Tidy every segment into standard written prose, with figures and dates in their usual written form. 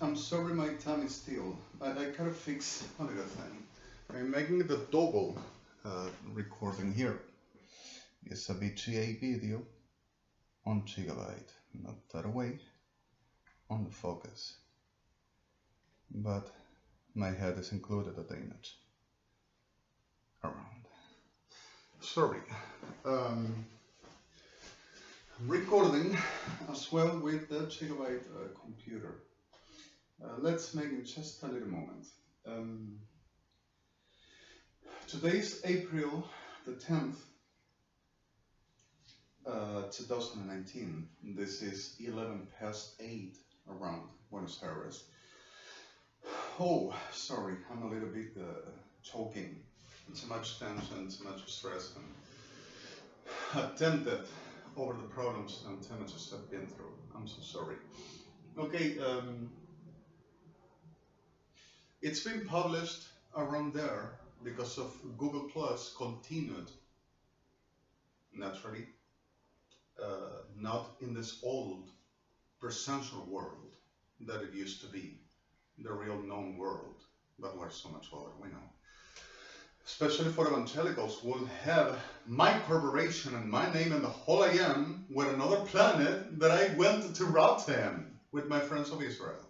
I'm sorry my time is still, but I gotta fix a little thing. I'm making the double recording here. It's a VGA video on gigabyte, not that away, on the focus. But my head is included at the image. Around. Sorry. Recording as well with the gigabyte computer. Let's make it just a little moment. Today's April the 10th, 2019. This is 8 around Buenos Aires. Oh, sorry, I'm a little bit choking. Too much tension, too much stress, and attempted over the problems and challenges I've been through. I'm so sorry. Okay, it's been published around there because of Google Plus continued, naturally, not in this old presential world that it used to be, the real known world, but we're so much older, we know. Especially for evangelicals, will have my corporation and my name and the whole I am with another planet that I went to route him with my friends of Israel.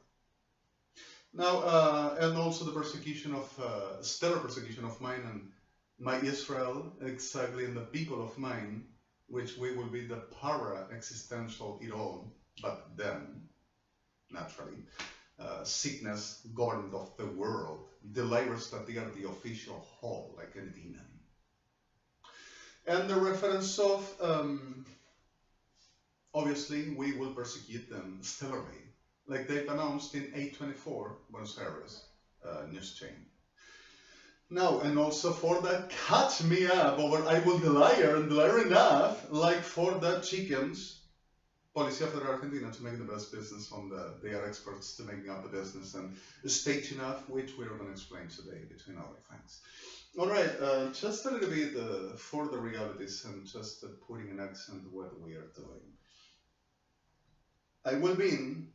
Now, and also the persecution of, stellar persecution of mine and my Israel, exactly, and the people of mine, which we will be the para-existential it all, but then, naturally, sickness, government of the world, delivers that they are the official whole, like a demon. And the reference of, obviously, we will persecute them stellarly, like they've announced in 824 Buenos Aires news chain. Now, and also for the catch me up over I will deliver and deliver enough, like for the chickens, Policía Federal Argentina to make the best business on they are experts to making up the business, and stage enough, which we're going to explain today between other things. All right, just a little bit for the realities and just putting an accent to what we are doing. I will be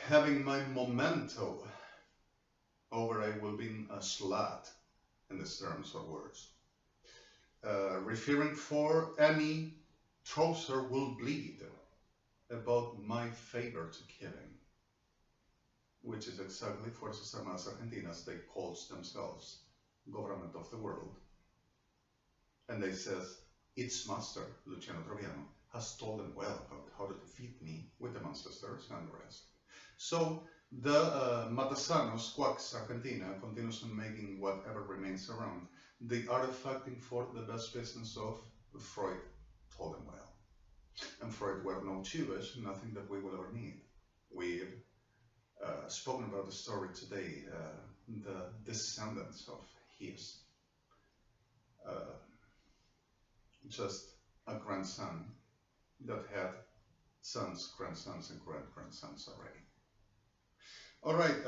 having my memento over I will be a slut in these terms or words, referring for any trouser will bleed about my favor to killing, which is exactly Fuerzas Armadas Argentinas. They call themselves government of the world, and they says its master Luciano Troviano has told them well about how to defeat me with the ancestors and the rest. So the Matasanos, Quacks Argentina, continues on making whatever remains around the artifacting for the best business of Freud told them well. And Freud were no Jewish, nothing that we will ever need. We've spoken about the story today, the descendants of his, just a grandson that had sons, grandsons, and great-grandsons already. All right,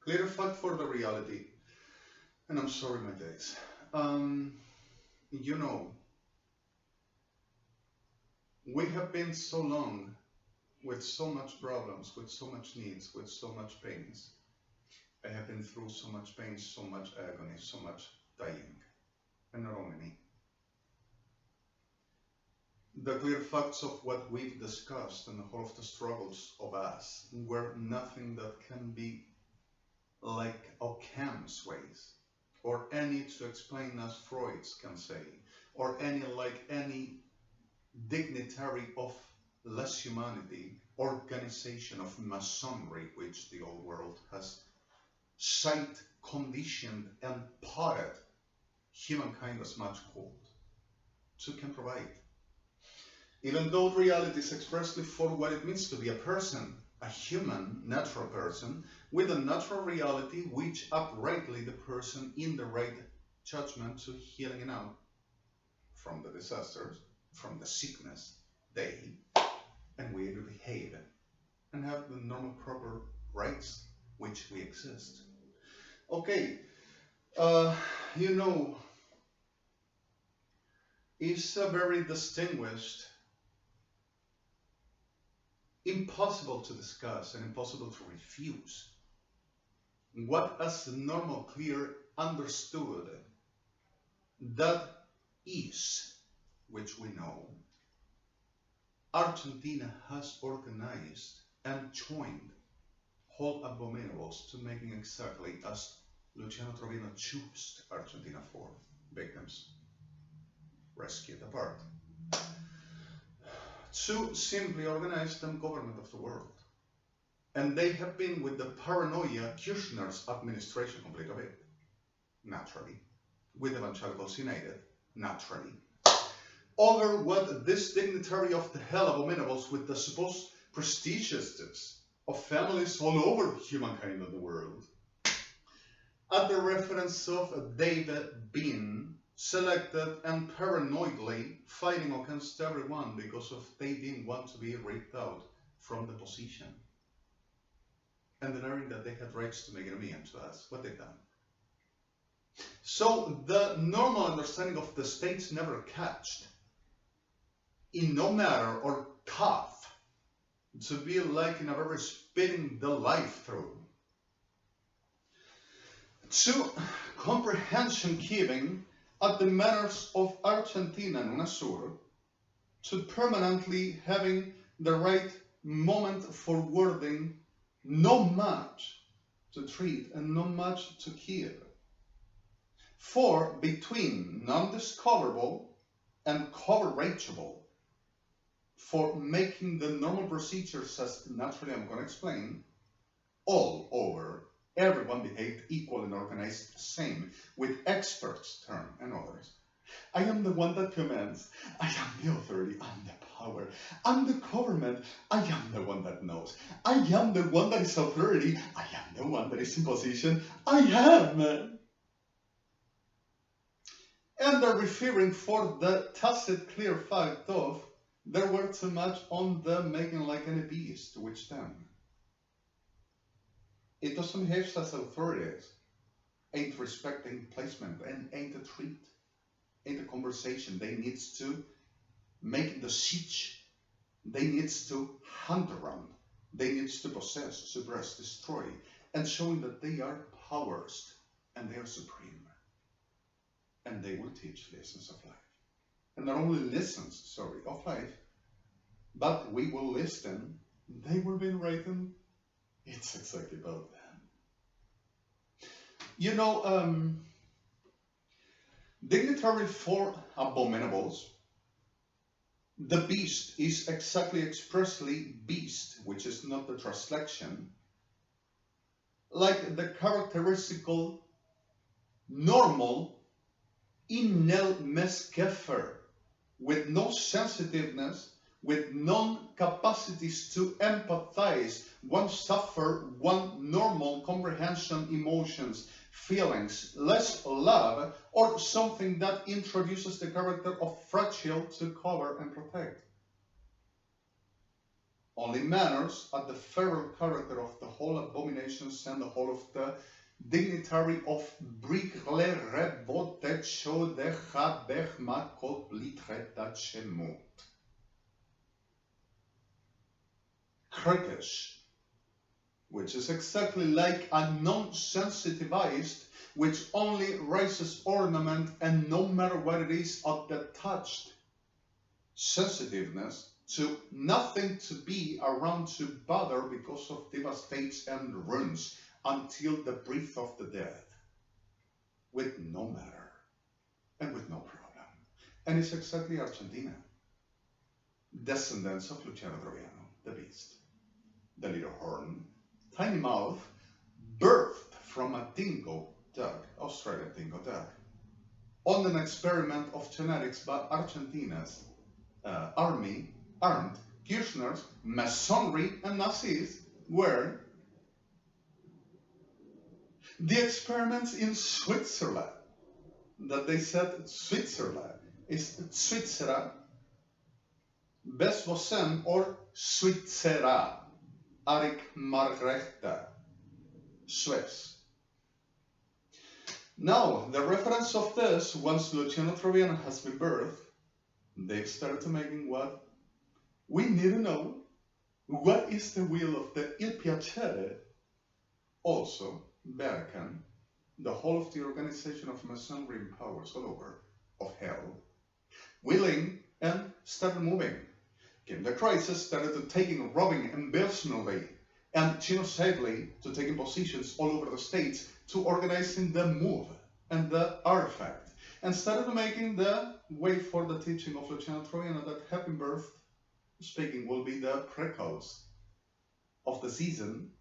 clear fact for the reality, and I'm sorry my days. You know, we have been so long with so much problems, with so much needs, with so much pains. I have been through so much pain, so much agony, so much dying, and not only me. The clear facts of what we've discussed and the whole of the struggles of us were nothing that can be like Occam's ways, or any to explain as Freud's can say, or any like any dignitary of less humanity, organization of masonry, which the old world has sight, conditioned, and potted humankind as much cold to can provide. Even though reality is expressly for what it means to be a person, a human, natural person, with a natural reality which uprightly the person in the right judgment to healing it out from the disasters, from the sickness, they, and we behave and have the normal proper rights which we exist. Okay, you know, it's a very distinguished impossible to discuss and impossible to refuse. What as normal, clear, understood, that is, which we know, Argentina has organized and joined whole abominables to making exactly as Luciano Troviano chose Argentina for: victims, rescued apart, to simply organize the government of the world. And they have been with the paranoia Kirchner's administration complete of it, naturally, with evangelicals united, naturally, over what this dignitary of the hell abominables with the supposed prestigiousness of families all over humankind in the world, at the reference of David being selected and paranoidly fighting against everyone because of they didn't want to be ripped out from the position, and denying that they had rights to make an enemy to us, what they've done. So the normal understanding of the states never catched, in no matter or tough, to be like in a very spitting the life through. To comprehension giving at the manners of Argentina and UNASUR, to permanently having the right moment for wording, no much to treat and no much to kill. For between non-discoverable and coverable, for making the normal procedures, as naturally I'm going to explain, all over, everyone behaved equal and organized the same, with experts' term and others. I am the one that commands. I am the authority. I'm the power. I'm the government. I am the one that knows. I am the one that is authority. I am the one that is in position. I am. And they're referring for the tacit clear fact of there were too much on the making like any beast, which then it doesn't behave as authorities, ain't respecting placement and ain't a treat, ain't a conversation. They needs to make the siege, they needs to hunt around, they needs to possess, suppress, destroy, and showing that they are powers and they are supreme. And they will teach lessons of life. And not only lessons, of life, but we will listen. They will be written. It's exactly about them. You know, dignitary for abominables, the beast is exactly expressly beast, which is not the translation, like the characteristical normal Inel meskefer, with no sensitiveness, with non-capacities to empathize, one suffer, one normal comprehension, emotions, feelings, less love, or something that introduces the character of fragile to cover and protect. Only manners at the feral character of the whole abominations and the whole of the dignitary of Brigle Rebote Chodecha Bechmakot Litretachemut. Krikesh, which is exactly like a non-sensitivized, which only raises ornament and no matter what it is of the touched sensitiveness to nothing to be around to bother because of devastates and ruins, until the breath of the dead, with no matter and with no problem. And it's exactly Argentina, descendants of Luciano Troviano, the beast, the little horn, tiny mouth, birthed from a dingo duck, Australian dingo duck, on an experiment of genetics by Argentina's army, armed Kirchners, Masonry, and Nazis were the experiments in Switzerland, that they said Switzerland is Switzera, Besvosen or Switzera, Arik Margreta, Swiss. Now, the reference of this, once Luciano Troviano has been birthed, they've started to making what we need to know, what is the will of the Il Piacere? Also, Vatican, the whole of the organization of Masonry and powers all over of hell, willing and started moving. Came the crisis, started taking, robbing, embezzling, and genocidally to taking positions all over the states to organizing the move and the artifact, and started making the way for the teaching of Luciano Troiano that happy birth speaking will be the precoce of the season.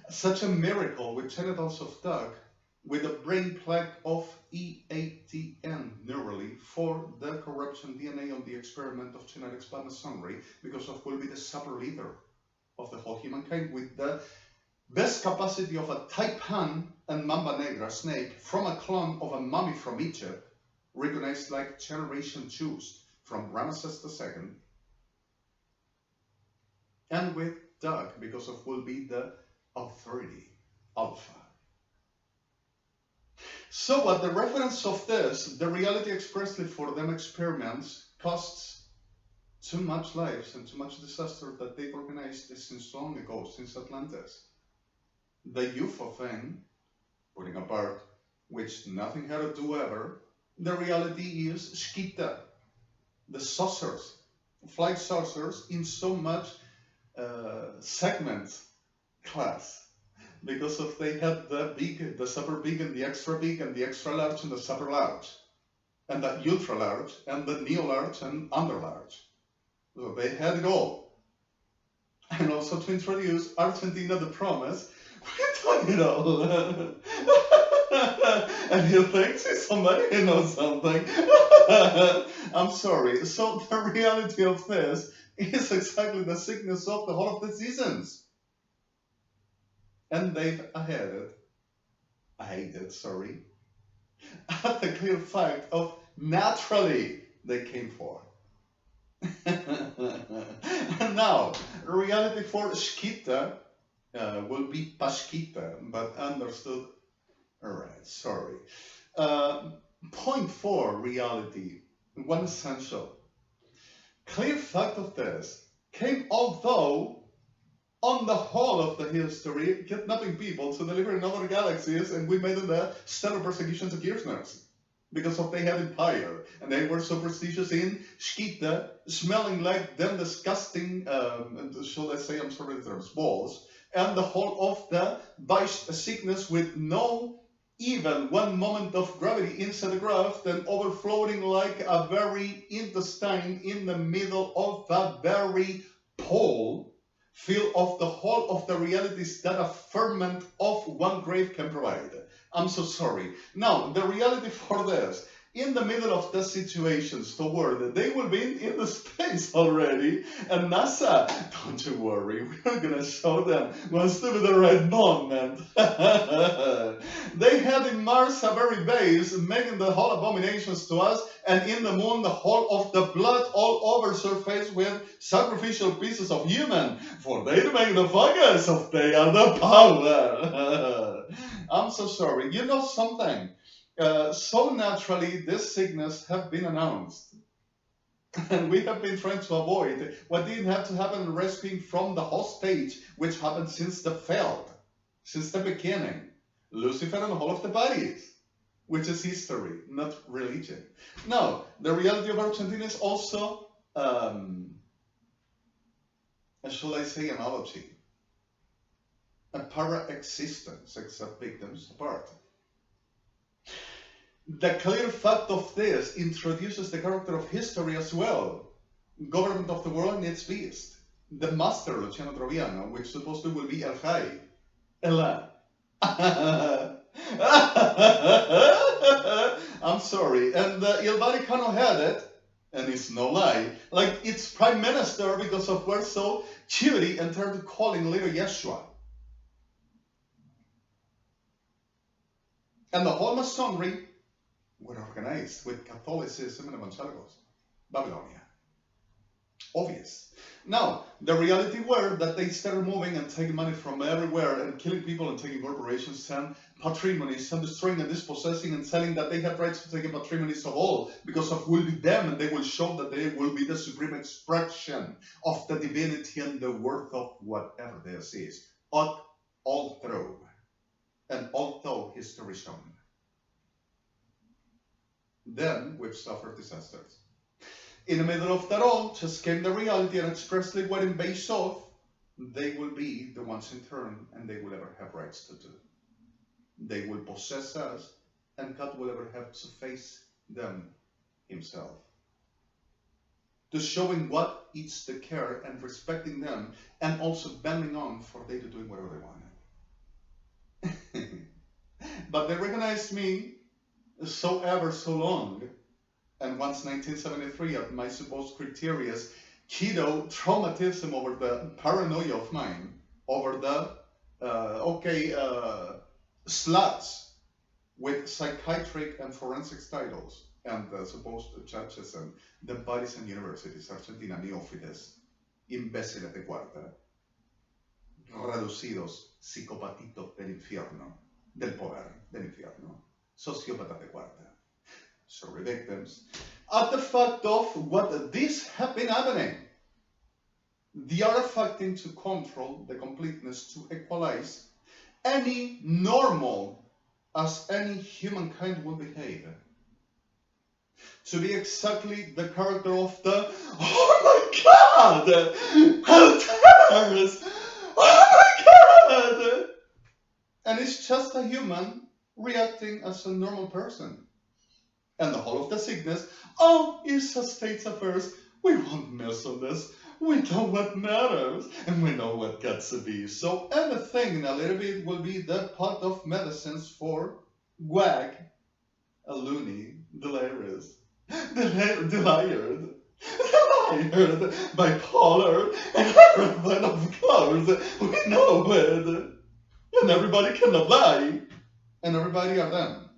Such a miracle with genitals of dog, with a brain plaque of EATN neurally for the corruption DNA on the experiment of genetics by Masonry, because of will be the super leader of the whole humankind with the best capacity of a taipan and mamba negra snake from a clone of a mummy from Egypt, recognized like generation choose from Ramesses II, and with Doug because of will be the authority alpha. So what the reference of this, the reality expressly for them experiments costs too much lives and too much disaster that they've organized since long ago, since Atlantis. The UFO thing, putting apart, which nothing had to do ever, the reality is Shkita, the saucers, flight saucers in so much segment class, because of they had the big, the super big, and the extra large, and the super large, and the ultra large, and the neo large, and under large. So they had it all. And also to introduce Argentina the promise, we're doing it all. And he thinks he's somebody who knows something. I'm sorry. So the reality of this is exactly the sickness of the whole of the seasons. And they've aheaded, at the clear fact of naturally they came for. And now, reality for Shkita will be Pashkita, but understood. Alright, sorry. Point 4, reality, one essential. Clear fact of this came although on the whole of the history, kidnapping people to deliver in other galaxies, and we made it a stellar persecution to Kirchners because of they had empire, and they were superstitious in Shkita, smelling like them disgusting, shall I say, I'm sorry, there's balls, and the whole of the Beish sickness with no even one moment of gravity inside the graft, and overflowing like a very intestine in the middle of a very pole, feel of the whole of the realities that a ferment of one grave can provide. I'm so sorry. Now, the reality for this, in the middle of the situations toward, they will be in the space already, and NASA, don't you worry, we're gonna show them what's to be the right moment. They had in Mars a very base, making the whole abominations to us, and in the moon the whole of the blood all over surface with sacrificial pieces of human, for they to make the fungus of they are the power. I'm so sorry. You know something? So naturally, this sickness have been announced. And we have been trying to avoid what didn't have to happen rescuing from the hostage, which happened since the failed, since the beginning. Lucifer and the whole of the bodies, which is history, not religion. Now, the reality of Argentina is also, shall I say, analogy. A para-existence, except victims apart. The clear fact of this introduces the character of history as well. Government of the world needs beast. The master, Luciano Troiano, which supposedly will be El Jai. Elieh. I'm sorry. And Il Vaticano had it, and it's no lie, like its prime minister because of we're so cheery and turned to calling little Yeshua. And the whole Masonry were organized with Catholicism and Evangelicals. Babylonia. Obvious. Now, the reality were that they started moving and taking money from everywhere and killing people and taking corporations and patrimonies and destroying and dispossessing and telling that they have rights to take the patrimonies of all because of will be them, and they will show that they will be the supreme expression of the divinity and the worth of whatever this is. Although history shown, then we've suffered disasters. In the middle of that all, just came the reality and expressly what in base of, they will be the ones in turn, and they will ever have rights to do. They will possess us, and God will ever have to face them himself. To showing what is the care and respecting them, and also bending on for they to doing whatever they wanted. But they recognized me so ever so long, and once 1973 at my supposed criteria, keto traumatism over the paranoia of mine, over the sluts with psychiatric and forensic titles, and the supposed judges and the bodies and universities, Argentina, neófites, imbéciles de cuarta, reducidos, psicopatitos del infierno, del poder, del infierno, sociópatas de cuarta, sorry victims, at the fact of what this have been happening. The artifacting to control the completeness, to equalize any normal as any humankind will behave. To be exactly the character of the, oh my God, how terrors, oh my God. And it's just a human reacting as a normal person. And the whole of the sickness, oh, it's a state's affairs, we won't mess on this. We know what matters, and we know what got to be. So everything in a little bit will be the pot of medicines for wag, a loony, delirious, delired, bipolar, and everyone, of course, we know it. And everybody can lie, and everybody are them.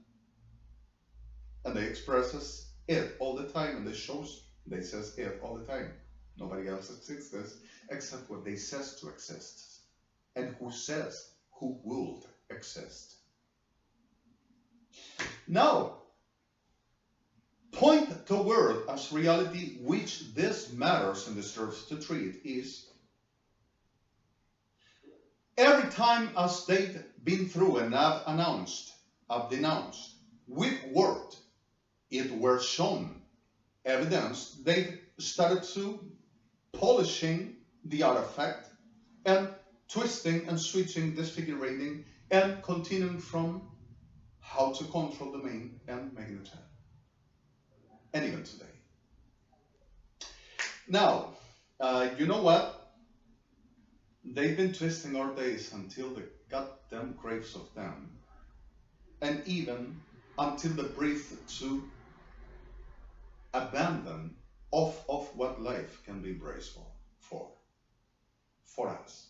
And they expresses it all the time, and they shows, they says it all the time. Nobody else exists except what they says to exist, and who says who would exist. Now, point toward as reality which this matters and deserves to treat is every time as they've been through and have announced, have denounced, with word, it were shown, evidence, they've started to polishing the artifact and twisting and switching, disfigurating, and continuing from how to control the main and making the chat. And even today. Now, you know what? They've been twisting our days until the goddamn graves of them, and even until the breath to abandon of what life can be embraced for us.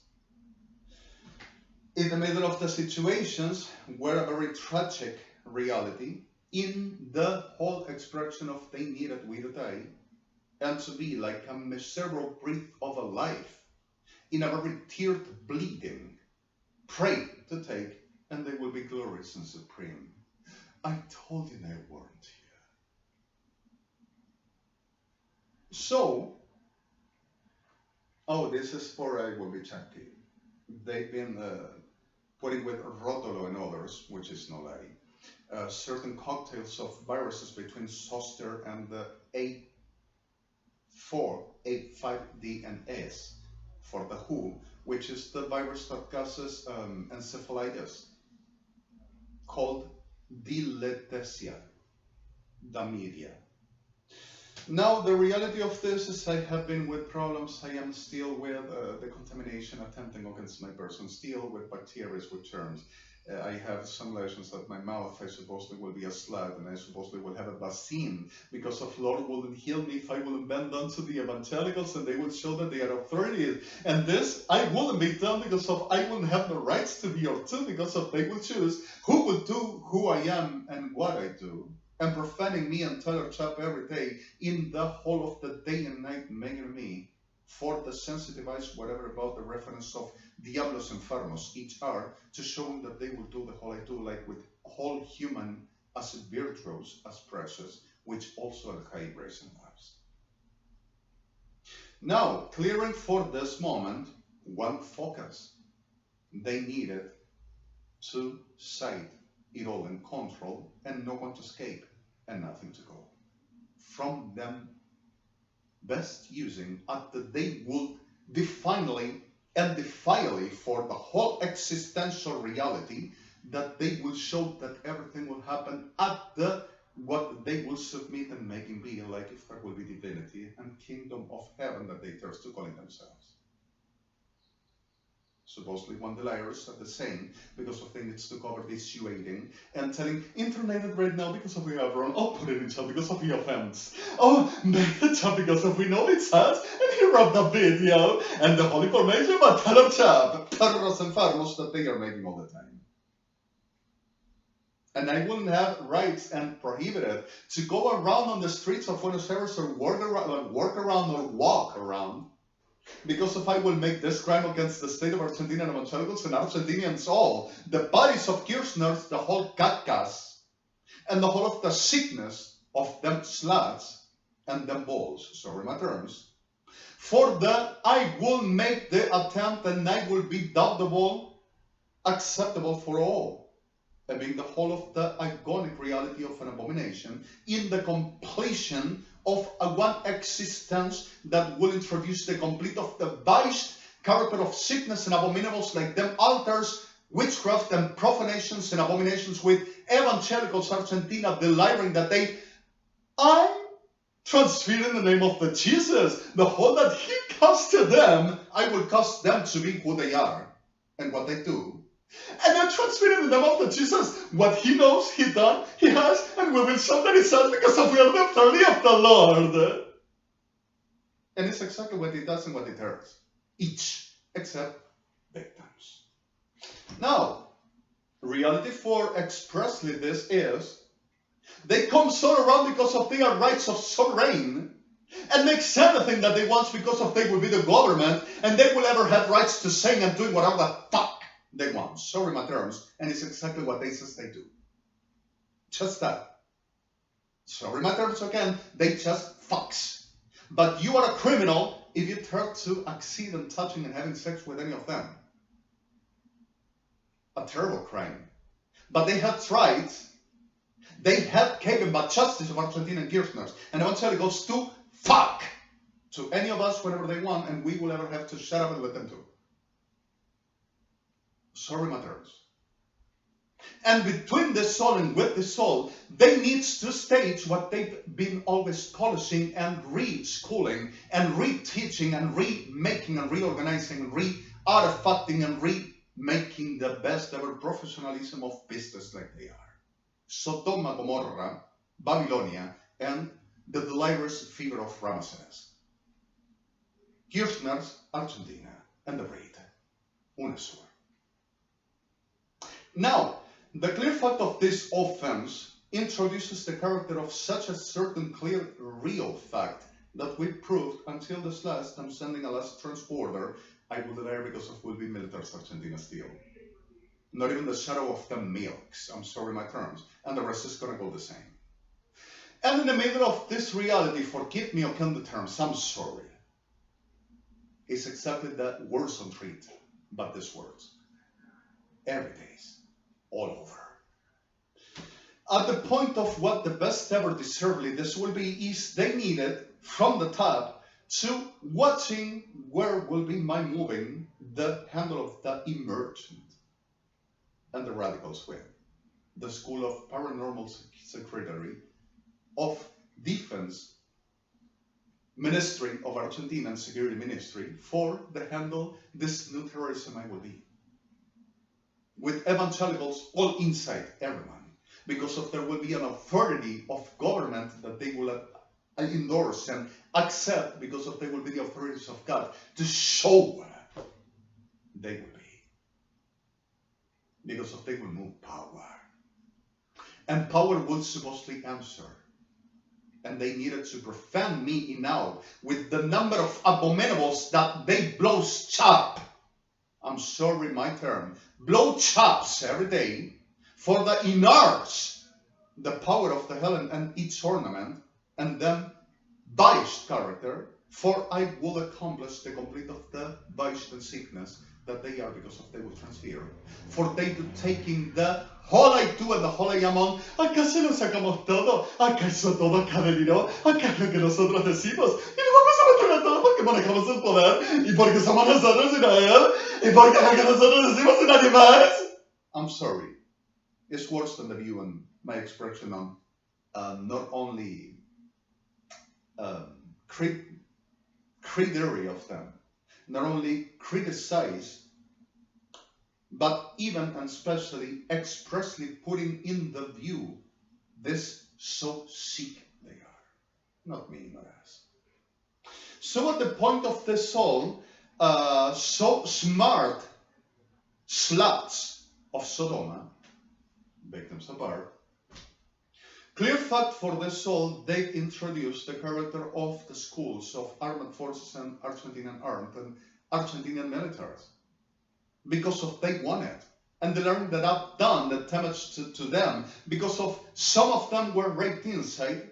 In the middle of the situations where a very tragic reality in the whole expression of they needed we to die, and to be like a miserable breath of a life in a very teared bleeding, pray to take, and they will be glorious and supreme. I told you they weren't here. So, oh, this is for I will be chatty. They've been putting with Rotolo and others, which is no lie, certain cocktails of viruses between zoster and the A4, A5D and S for the WHO, which is the virus that causes encephalitis, called diletesia, damidia. Now, the reality of this is I have been with problems. I am still with the contamination attempting against my person, still with bacteria, with germs. I have some lesions at my mouth. I supposedly will be a slut, and I supposedly will have a vaccine because of Lord wouldn't heal me if I wouldn't bend down to the evangelicals and they would show that they are authorities. And this, I wouldn't be done because of I wouldn't have the rights to be or to because of they would choose who would do who I am and what I do. And profaning me and Tyler Chap every day in the whole of the day and night, making me for the sensitized whatever about the reference of Diablos Enfermos, each are, to showing that they will do the whole I do, like with whole human as virtuous, as precious, which also El Jha'i embraces and loves. Now, clearing for this moment, one focus. They needed to sight it all in control and no one to escape and nothing to go. From them best using at that they would definely and defiantly for the whole existential reality that they will show that everything will happen at the what they will submit and making be, like if there will be divinity and kingdom of heaven that they thirst to calling themselves. Supposedly one the liars are the same because of they needs to cover this UAing and telling internet right now because of the Avron, oh put it in chat because of the offense. Oh make the chat because of we know it's hot and he wrote the video and the whole information about tell of chat, perros and farmos that they are making all the time. And I wouldn't have rights and prohibited to go around on the streets of Buenos Aires or work around or walk around. Because if I will make this crime against the state of Argentina and evangelicals and Argentinians all, the bodies of Kirchners, the whole cacas, and the whole of the sickness of them sluts and them balls, sorry my terms, for that I will make the attempt and I will be doubtable, acceptable for all, and being the whole of the agonic reality of an abomination in the completion of a one existence that will introduce the complete of the biased character of sickness and abominables like them altars, witchcraft and profanations and abominations with evangelicals Argentina delivering that I transfer in the name of the Jesus, the whole that he caused to them, I will cause them to be who they are and what they do. And then transfer in the name of the Jesus what he knows, he done, he has, and we will show that it's us because of we are the authority of the Lord. And it's exactly what it does and what it hurts. Each, except victims. Now, reality for expressly this is, they come so around because of their rights of sovereign, and make anything that they want because of they will be the government, and they will ever have rights to saying and doing whatever the fuck they want. Sorry my terms, and it's exactly what they says they do. Just that. Sorry my terms again, they just fucks. But you are a criminal if you try to accede in touching and having sex with any of them. A terrible crime. But they have tried, they have given but justice of Argentinian Kirchners, and eventually goes to fuck to any of us whenever they want, and we will ever have to shut up and let them do. Sorry my terms. And between the soul and with the soul, they need to stage what they've been always polishing and re-schooling and re-teaching and remaking and reorganizing and re-artifacting and remaking the best ever professionalism of business like they are. Sodoma, Gomorrah, Babylonia, and the delirious fever of Ramesses. Kirchners, Argentina, and the breed. UNESUR. Now, the clear fact of this offense introduces the character of such a certain clear real fact that we proved until this last, I'm sending a last transporter, I will deny because of will be military Argentina still. Not even the shadow of the milks, I'm sorry my terms, and the rest is gonna go the same. And in the middle of this reality, forgive me upon the terms, I'm sorry, is exactly that words on treat, but these words. Every day. All over. At the point of what the best ever deservedly this will be is they needed from the top to watching where will be my moving the handle of the emergent and the radicals with the School of Paranormal Secretary of Defense Ministry of Argentina and Security Ministry for the handle this new terrorism I will be. With evangelicals all inside everyone, because of there will be an authority of government that they will endorse and accept, because of they will be the authorities of God to show they will be, because of they will move power, and power will supposedly answer and they needed to profane me now with the number of abominables that they blow chop. I'm sorry, my term. Blow chops every day for the enlarge the power of the hell and its ornament, and then biased character, for I will accomplish the complete of the biased and sickness that they are, because of they will transfer. For they to taking the whole I do and the whole I am on. Acá se lo sacamos todo, acá eso todo acá deliró, acá es lo que nosotros decimos. Y nos vamos a meter a todo porque manejamos el poder, y porque somos nosotros y no él, y porque es lo que nosotros decimos y nadie más. I'm sorry. It's worse than the view and my expression on not only criticism of them, not only criticize, but even and especially expressly putting in the view this so sick they are. Not me, not us. So at the point of this all, so smart sluts of Sodoma, victims apart, clear fact for this all, they introduced the character of the schools of armed forces and Argentinian armed and Argentinian militaries. Because of they wanted, and they learned that I've done the damage to them, because of some of them were raped inside,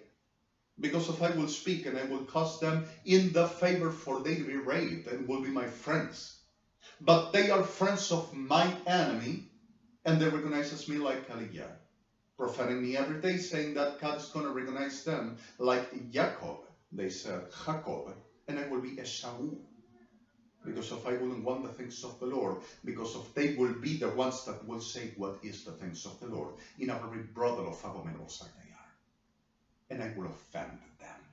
because of I will speak and I will cause them in the favor for they to be raped and will be my friends. But they are friends of my enemy, and they recognize me like Elieh, profaning me every day, saying that God is going to recognize them like Jacob, they said, Jacob, and I will be Esau. Because of I wouldn't want the things of the Lord, because of they will be the ones that will say what is the things of the Lord, in a very brothel of abominables like they are. And I will offend them.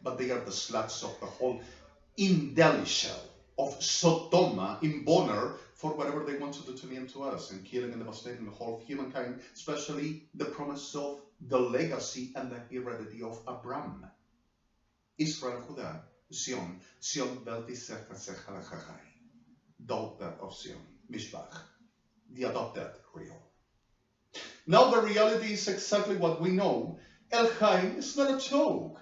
But they are the sluts of the whole Elishel of Sodoma in Bonner for whatever they want to do to me and to us, and killing and devastating the whole of humankind, especially the promise of the legacy and the heredity of Abraham. Israel, Judah, Zion, Zion HA'JAI, daughter of Zion, Mishbach, the adopted real. Now the reality is exactly what we know. El Jai is not a joke.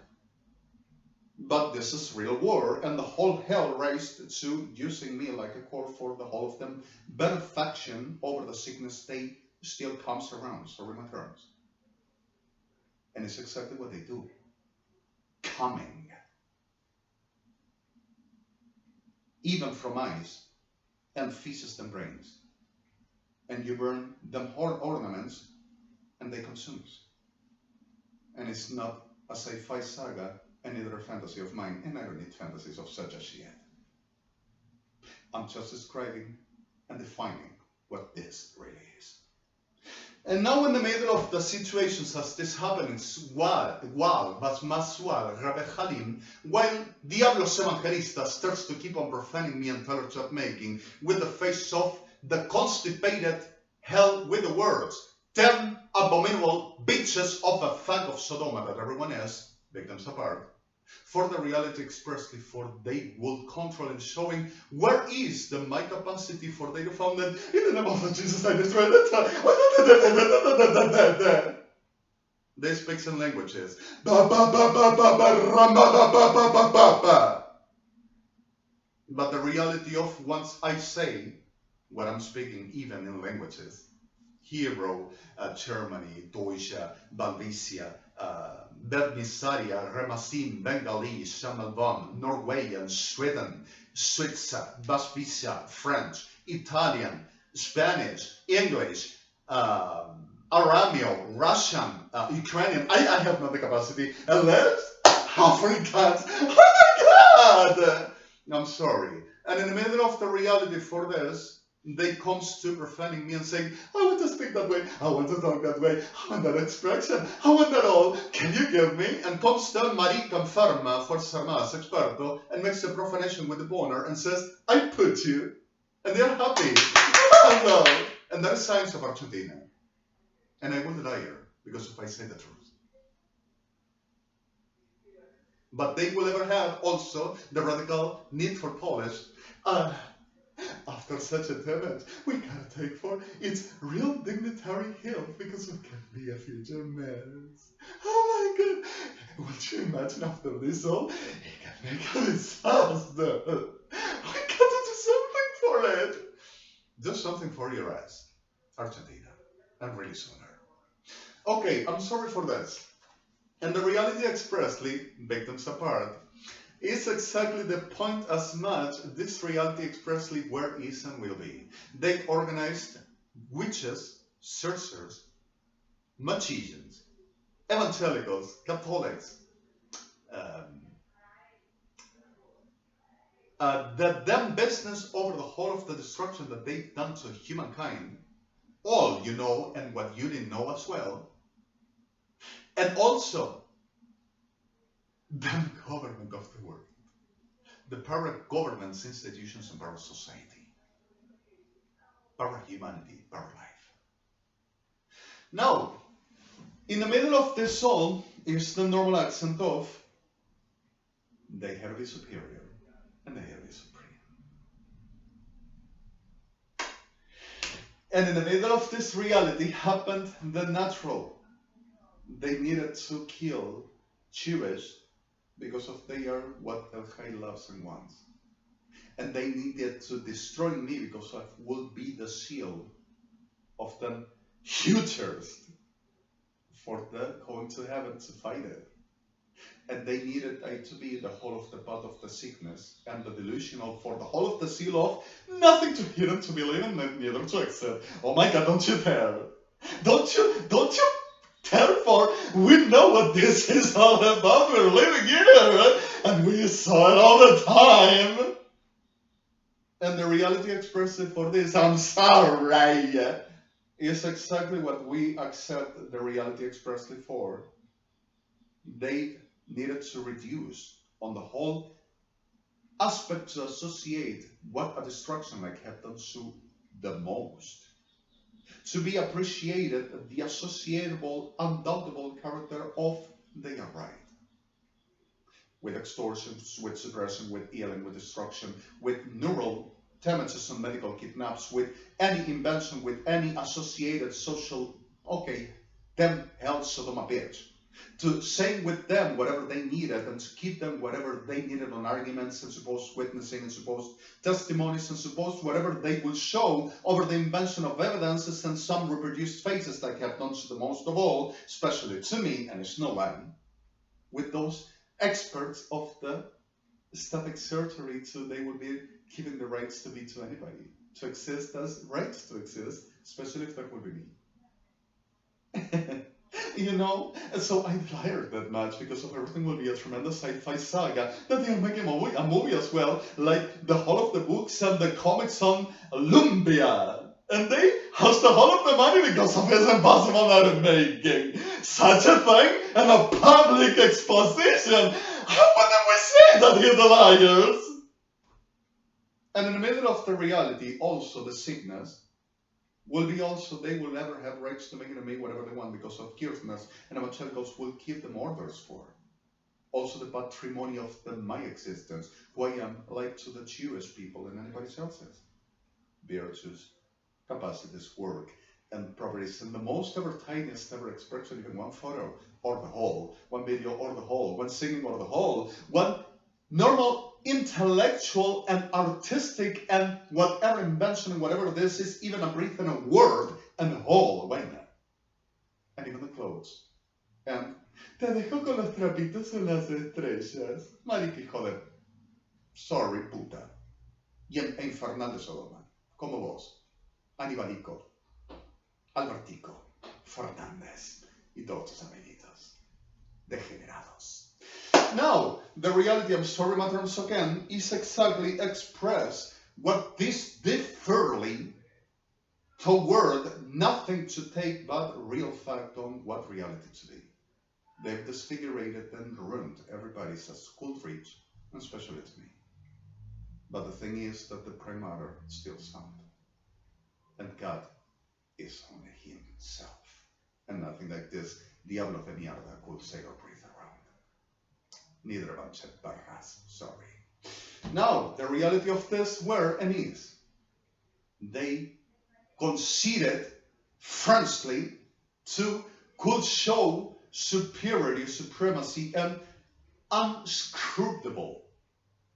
But this is real war, and the whole hell raised to using me like a core for the whole of them benefaction over the sickness they still comes around, sorry my terms. And it's exactly what they do. Coming. Even from eyes, and feces and brains. And you burn them whole ornaments, and they consume. And it's not a sci-fi saga, and neither a fantasy of mine, and I don't need fantasies of such as yet. I'm just describing and defining what this really is. And now in the middle of the situations as this happens, while Diablos Evangelistas starts to keep on profaning me and fellowship making with the face of the constipated hell with the words, 10 abominable bitches of a fag of Sodoma that everyone is, victims apart, for the reality expressly, for they will control and showing where is my capacity for they to found that in the name of Jesus I destroy that. They speak some languages. But the reality of once I say what I'm speaking, even in languages, Hero, Germany, Deutsche, Balvisia, Bernisaria, Remasim, Bengali, Shamalvan, Norwegian, Sweden, Switzer, Baspisia, French, Italian, Spanish, English, Arameo, Russian, Ukrainian. I have not the capacity. Unless Africans. Oh my God! I'm sorry. And in the middle of the reality for this, they comes to profaning me and saying, I want to speak that way, I want to talk that way, I want that expression, I want that all, can you give me? And comes to Marie Conferma, Fuerzas Armadas experto, and makes a profanation with the boner and says, I put you, and they're happy. Hello. And that is science of Argentina. And I will deny her, because if I say the truth. But they will ever have also the radical need for polish. After such a damage, we gotta take for its real dignitary health because it can be a future mess. Oh my God, Would you imagine after this all, it can make a disaster? We gotta do something for it. Do something for your ass, Argentina, and really sooner. Okay, I'm sorry for this. And the reality expressly, victims apart, is exactly the point as much this reality expressly where is and will be. They organized witches, sorcerers, magicians, evangelicals, Catholics, the damn business over the whole of the destruction that they've done to humankind, all you know and what you didn't know as well, and also the government of the world, the para-governments, institutions, and para-society, para-humanity, para-life. Now, in the middle of this all is the normal accent of they have to be superior and they have to be supreme. And in the middle of this reality happened the natural. They needed to kill Jewish because of they are what El Jai loves and wants. And they needed to destroy me because I will be the shield of them futures for the going to heaven to fight it. And they needed to be the whole of the part of the sickness and the delusional for the whole of the seal of nothing to hear and to believe and neither to accept. Oh my God, don't you dare. Don't you therefore, we know what this is all about. We're living here, and we saw it all the time. And the reality expressive for this, I'm sorry, is exactly what we accept the reality expressly for. They needed to reduce on the whole aspect to associate what a destruction like have done to the most. To be appreciated the associatable, undoubtable character of they are right. With extortion, with suppression, with healing, with destruction, with neural damages and medical kidnaps, with any invention, with any associated social, okay, them hell Sodom a bitch. To say with them whatever they needed and to keep them whatever they needed on arguments and supposed witnessing and supposed testimonies and supposed whatever they will show over the invention of evidences and some reproduced faces that have done to the most of all, especially to me and Snowland, with those experts of the static surgery to they would be giving the rights to be to anybody, to exist as rights to exist, especially if that would be me. You know, and so I admire that much because of everything will be a tremendous sci-fi saga that they are making a movie as well, like the whole of the books and the comics on Lumbia. And they host the whole of the money because of it's impossible not to making such a thing and a public exposition. How wouldn't we say that here the liars? And in the middle of the reality, also the sickness, will be also, they will never have rights to make it and make whatever they want because of cureness, and evangelicals will give them orders for. Also the patrimony of my existence, who I am like to the Jewish people and anybody else's. Virtues, capacities, work, and properties, and the most ever tiniest ever expression, even one photo, or the whole, one video, or the whole, one singing, or the whole, one normal intellectual and artistic and whatever invention and whatever this is, even a breath and a word and the whole, why not? And even the clothes. And te dejo con los trapitos en las estrellas. Marica, hijo de... Sorry, puta. Y en infernal de Sodoma. Como vos. Anibalico. Albertico. Fernández. Y todos tus amiguitos. Degenerados. Now, the reality of sorry matters again is exactly expressed what this differently toward nothing to take but real fact on what reality to be. They've disfigured and ruined everybody's school reach, and especially to me. But the thing is that the prime matter still sound. And God is only himself. And nothing like this diablo de mierda could say or breathe around. Neither a bunch of barras, sorry. Now, the reality of this were and is, they conceded frankly to could show superiority, supremacy, and unscrutable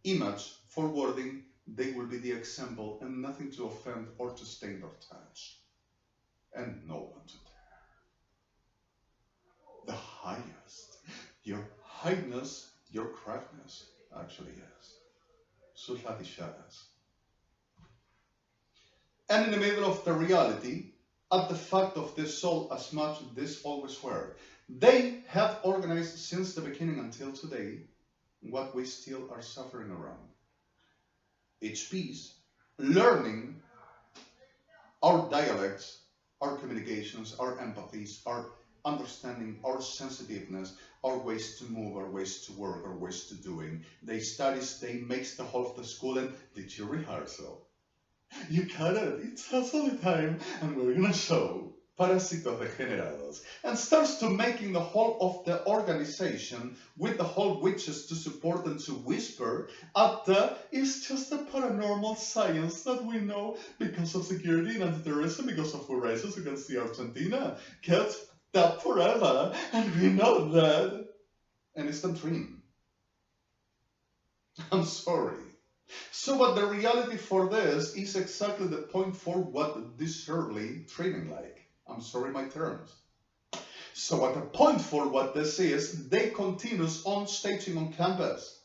image forwarding, they will be the example and nothing to offend or to stain or touch. And no one to dare. The highest, your highness, your craftness, actually is. Sulhatishadas. And in the middle of the reality, at the fact of this soul as much this always were, they have organized since the beginning until today what we still are suffering around. Each piece, learning our dialects, our communications, our empathies, our understanding, our sensitiveness, our ways to move, our ways to work, our ways to doing. They studies, they makes the whole of the school, and did you rehearsal? You got it, it's us all the time, and we're gonna show Parásitos Degenerados, and starts to making the whole of the organization with the whole witches to support and to whisper at the, it's just a paranormal science that we know because of security and anti-terrorism, because of races against the Argentina, kept that forever, and we know that. And it's the dream. I'm sorry. So what the reality for this is exactly the point for what this early training like. I'm sorry my terms. So at the point for what this is, they continues on staging on campus.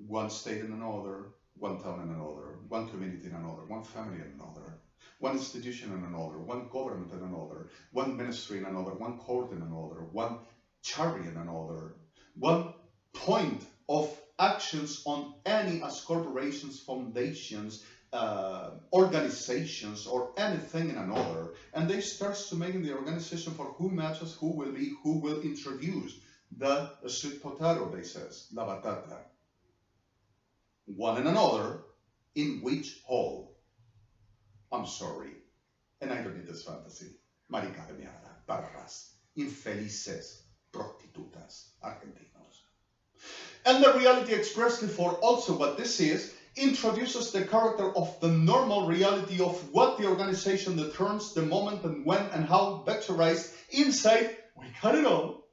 One state in another, one town in another, one community in another, one family in another, one institution in another, one government in another, one ministry in another, one court in another, one charity in another, one point of actions on any as corporations, foundations, organizations, or anything in another, and they start to making the organization for who matches, who will be, who will introduce the sweet potato, they says, la batata. One and another, in which hole? I'm sorry, and I don't need this fantasy. Marica de mierda, barras, infelices, prostitutas, argentinos. And the reality expressly for also what this is, introduces the character of the normal reality of what the organization, the terms, the moment, and when, and how vectorized inside, we got it all.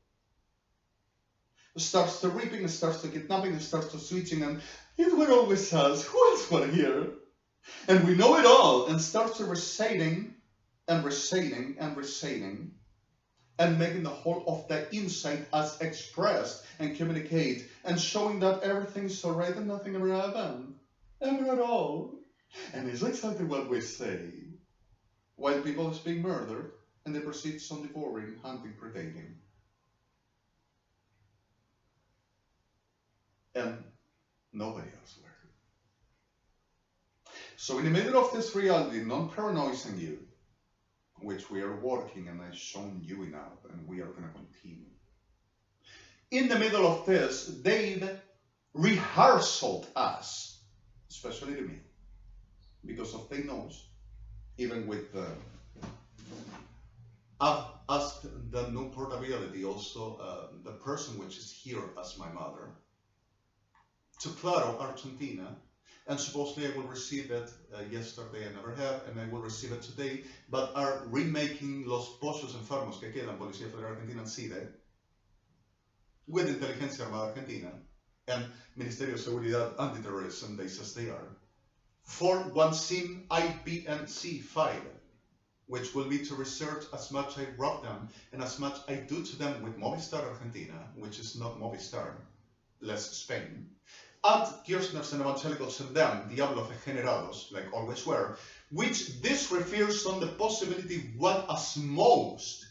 It starts to raping, it starts to kidnapping, it starts to switching, and it were always us, who else were here? And we know it all, and starts to reciting, and reciting, and reciting, and making the whole of the insight as expressed and communicate, and showing that everything's alright and nothing ever happened. Ever at all. And it's exactly what we say. While people is being murdered, and they proceed on devouring, hunting, predating. And nobody else were. So in the middle of this reality, non-paranoizing you, which we are working and I've shown you enough, and we are going to continue. In the middle of this, they've rehearsed us, especially to me, because of they knows, even with the, I've asked the no portability, also the person which is here as my mother, to Claro, Argentina, and supposedly I will receive it yesterday, I never have, and I will receive it today, but are remaking Los Pozos Enfermos que quedan, Policía Federal Argentina en CIDE, with Inteligencia Armada Argentina, and Ministerio de Seguridad Anti-Terrorism, they says they are, for one SIM IPNC file, which will be to research as much I rob them and as much I do to them with Movistar Argentina, which is not Movistar, less Spain, and Kirchners and Evangelicals and them, Diablos Degenerados, like always were, which this refers on the possibility what as most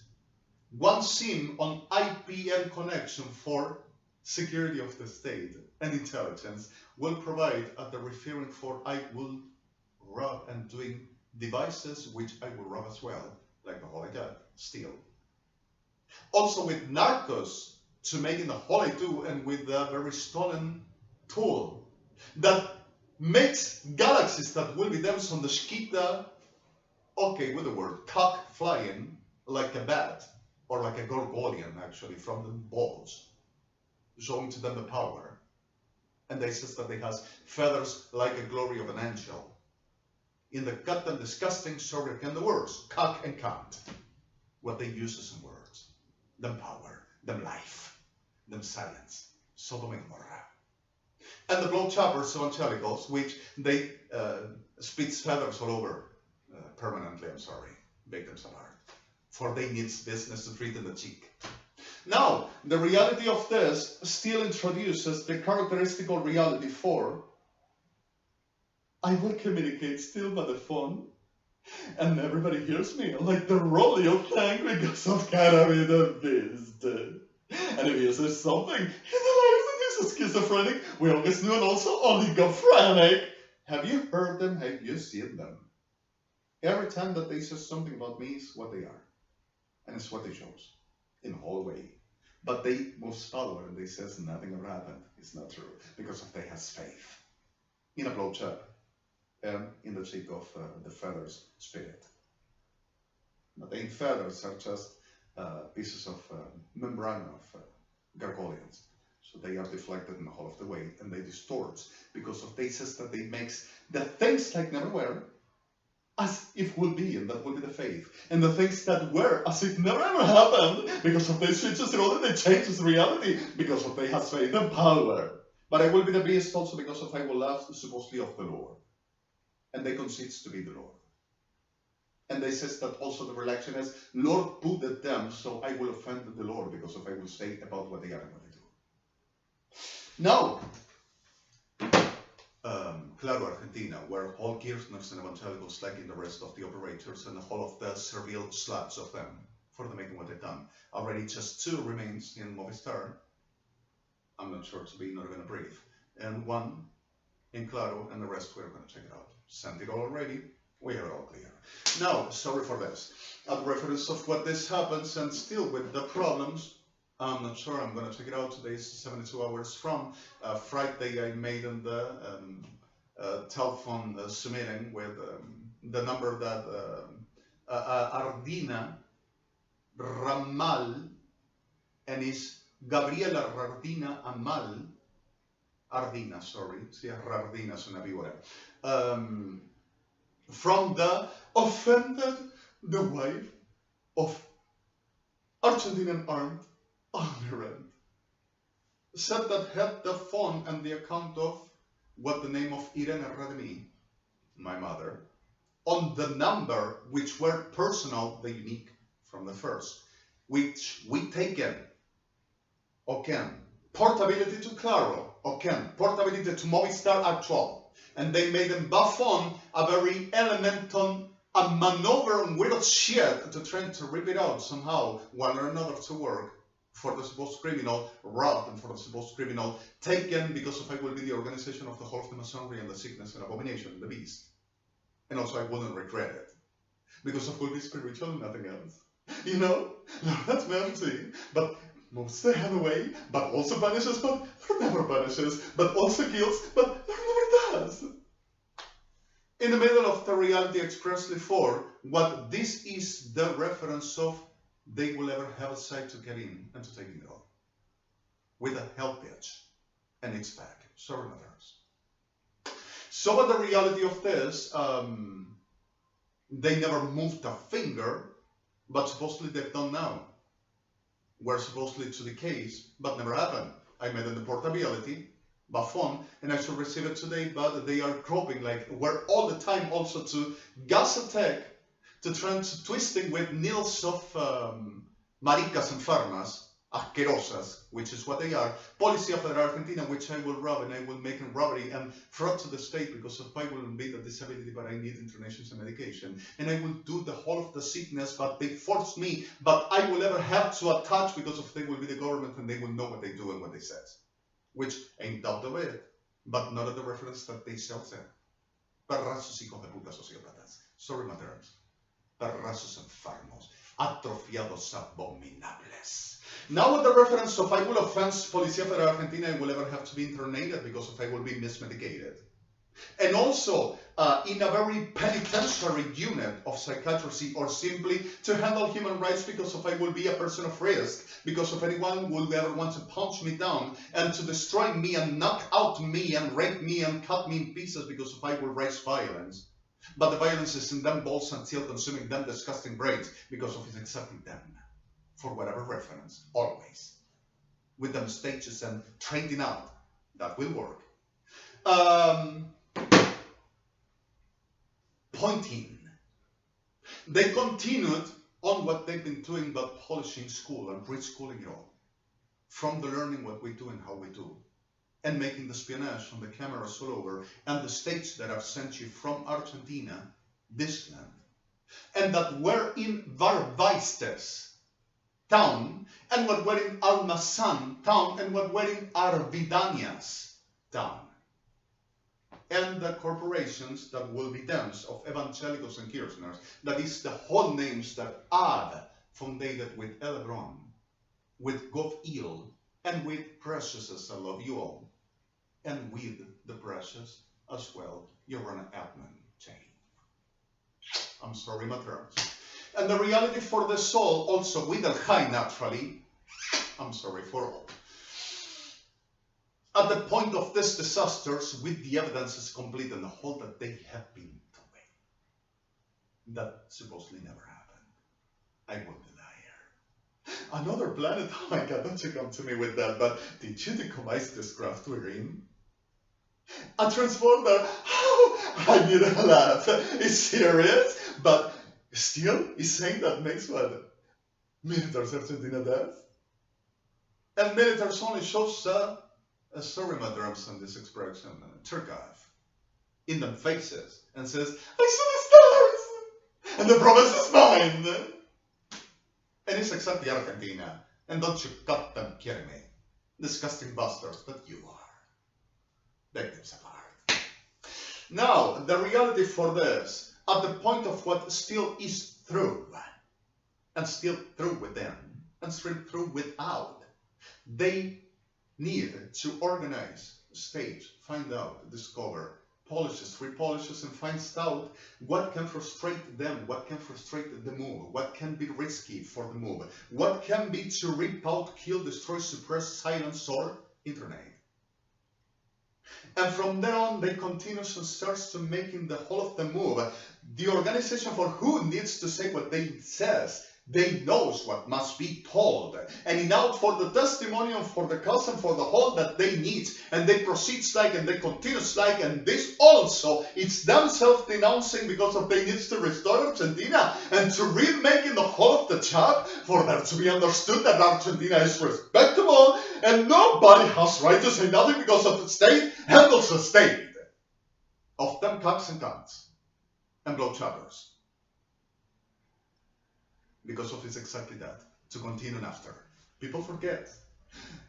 one SIM on IPN connection for security of the state and intelligence will provide at the referring for I will rob and doing devices which I will rob as well, like the whole idea, steal. Also with narcos to making the whole I do, and with the very stolen tool that makes galaxies that will be them on the shkita, okay, with the word cock flying like a bat or like a gorgonian actually from the balls, showing to them the power. And they says that they has feathers like a glory of an angel. In the cut and disgusting, sorry again the words, cock and cunt, what they use as in words. them power, them life, them science, Sodom and Gomorrah. And the blow-choppers, evangelicals, which they spit feathers all over permanently, I'm sorry, victims of art, for they needs business to treat in the cheek. Now, the reality of this still introduces the characteristical reality for I will communicate still by the phone, and everybody hears me like the rodeo plank because of Carabin the Beast. And if he says something in the lives that he's a schizophrenic, we always knew, and also oligophrenic. Have you heard them? Have you seen them? Every time that they say something about me, it's what they are. And it's what they chose in the whole way. But they move forward and they says nothing ever happened. It's not true. Because of they has faith in a blowjob and in the cheek of the feathers spirit. But the feathers are just pieces of membrane of gargolians. So they are deflected in the whole of the way and they distort because of they says that they makes the things like never were as if will be, and that will be the faith. And the things that were as if never ever happened because of they switches in order they changes the reality because of they has faith and power. But I will be the beast also because of I will love supposedly of the Lord. And they concede to be the Lord. And they says that also the relation is Lord put at them, so I will offend the Lord because of I will say about what they are and what they do. Now, Claro, Argentina, where all Kirchners and evangelicals, like in the rest of the operators and the whole of the servile slabs of them, for the making what they've done. Already just 2 remains in Movistar. I'm not sure to be not going to breathe. And 1 in Claro, and the rest we're going to check it out. Sent it all already. We are all clear. Now, sorry for this. At reference of what this happens and still with the problems, I'm not sure. I'm going to check it out. Today is 72 hours from Friday. I made in the telephone submitting with the number that Ardina Ramal and is Gabriela Ardina Amal Ardina, sorry, si Ardina es una víbora, from the offended, the wife of Argentinian armed Alrjandro, said that had the phone and the account of what the name of Redemi, my mother, on the number which were personal, the unique from the first, which we taken, okay, portability to Claro, okay, portability to Movistar Actual, and they made them buff on a very elemental a maneuver and weird shit to try to rip it out somehow, one or another to work for the supposed criminal, robbed, and for the supposed criminal taken because of I will be the organization of the whole of the Masonry and the sickness and abomination, the beast. And also I wouldn't regret it. Because of will be spiritual and nothing else. You know? That's mercy. But moves the hand away, but also punishes, but never punishes, but also kills, but never does. In the middle of the reality expressly for what this is the reference of they will ever have a side to get in and to take it all. With a help pitch. And it's back. Sorry, mothers. So but the reality of this, they never moved a finger, but supposedly they've done now. Were supposedly to the case, but never happened. I made in the portability, by phone, and I should receive it today, but they are groping, like, we're all the time also to gas attack, to try to twisting with needles of maricas enfermas, asquerosas, which is what they are, Policía Federal Argentina, which I will rob, and I will make a robbery and fraud to the state because of I will be the disability, but I need internations and medication, and I will do the whole of the sickness, but they force me, but I will ever have to attach because of they will be the government and they will know what they do and what they said, which ain't doubt of it, but not at the reference that they sell there. Perrazos hijos de puta sociópatas. Sorry, my terms. Perrazos enfermos, atrofiados abominables. Now with the reference of I will offense Policía Federal Argentina, I will ever have to be internated because of I will be mismedicated. And also in a very penitentiary unit of psychiatry or simply to handle human rights because of I will be a person of risk, because of anyone will ever want to punch me down and to destroy me and knock out me and rape me and cut me in pieces because of I will raise violence. But the violence is in them balls until consuming them disgusting brains because of it's accepting them for whatever reference, always. With them stages and trading out, that will work. Pointing. They continued on what they've been doing, but polishing school and reschooling it all. From the learning what we do and how we do. And making the espionage on the cameras all over, and the states that have sent you from Argentina, this land. And that were in Varvaistes town, and what were in Almazan town, and what were in Arvidanias town. And the corporations that will be dance of evangelicals and Kirchners, that is the whole names that are founded with Elebron, with GovIL, and with Precious as I love you all, and with the Precious as well, you're an admin chain. I'm sorry, my terms. And the reality for the soul, also with El Jhai naturally, I'm sorry for all. At the point of these disasters, with the evidence is complete and the whole that they have been doing, that supposedly never happened. I will be liar. Another planet, oh my god, don't you come to me with that, but did you decomise this craft we're in? A transporter, oh, I need a laugh. It's serious, but still, he's saying that makes what? Militaries Argentina does? And militaries only shows sorry, my terms on this expression, Turkov, in them faces, and says, I saw the stars, and the promise is mine. And it's exactly Argentina, and don't you cut them kidding me, disgusting bastards that you are. Take them apart. Now, the reality for this, at the point of what still is true, and still true with them, and still true without, they need to organize, stage, find out, discover, polishes, repolishes, and finds out what can frustrate them, what can frustrate the move, what can be risky for the move, what can be to rip out, kill, destroy, suppress, silence, or internet. And from there on, they continue and starts to making the whole of the move. The organization for who needs to say what they says, they knows what must be told, and in out for the testimonial, for the cause, and for the whole that they need, and they proceeds like, and they continues like, and this also, it's themselves denouncing because of they needs to restore Argentina, and to remaking the whole of the job, for there to be understood that Argentina is respectable, and nobody has right to say nothing because of the state handles the state. Of them cocks and cunts, and blow choppers. Because of it's exactly that, to continue after. People forget.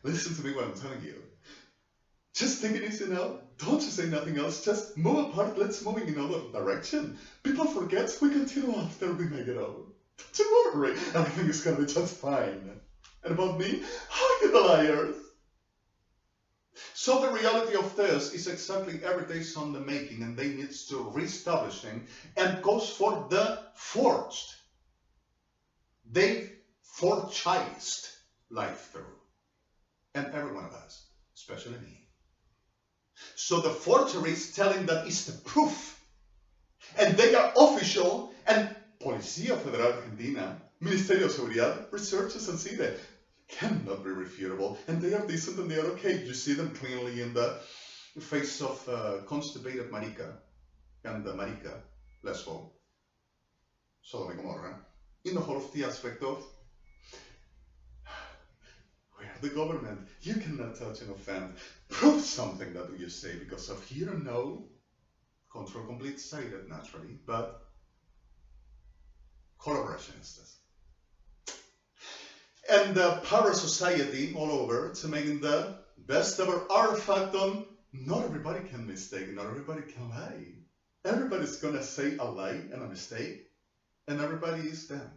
Listen to me what I'm telling you. Just take it easy now. Don't just say nothing else. Just move apart. Let's move in another direction. People forget. We continue after we make it over. Don't worry. Everything is going to be just fine. And about me? Look at the liars. So the reality of this is exactly every day's on the making, and they need to reestablishing, and goes for the forged. They've forged life through, and every one of us, especially me. So the forgery is telling that it's the proof, and they are official, and Policía Federal Argentina, Ministerio de Seguridad, researches and see that cannot be refutable, and they are decent and they are okay. You see them cleanly in the face of constipated Marica, and the Marica, Lesbo, Sodom and Gomorrah. In the whole of the aspect of, we are the government, you cannot touch and offend. Prove something that you say, because of you don't know, control complete sided naturally, but collaboration is this. And the power society all over to making the best ever artifact on, not everybody can mistake, not everybody can lie. Everybody's gonna say a lie and a mistake. And everybody is them.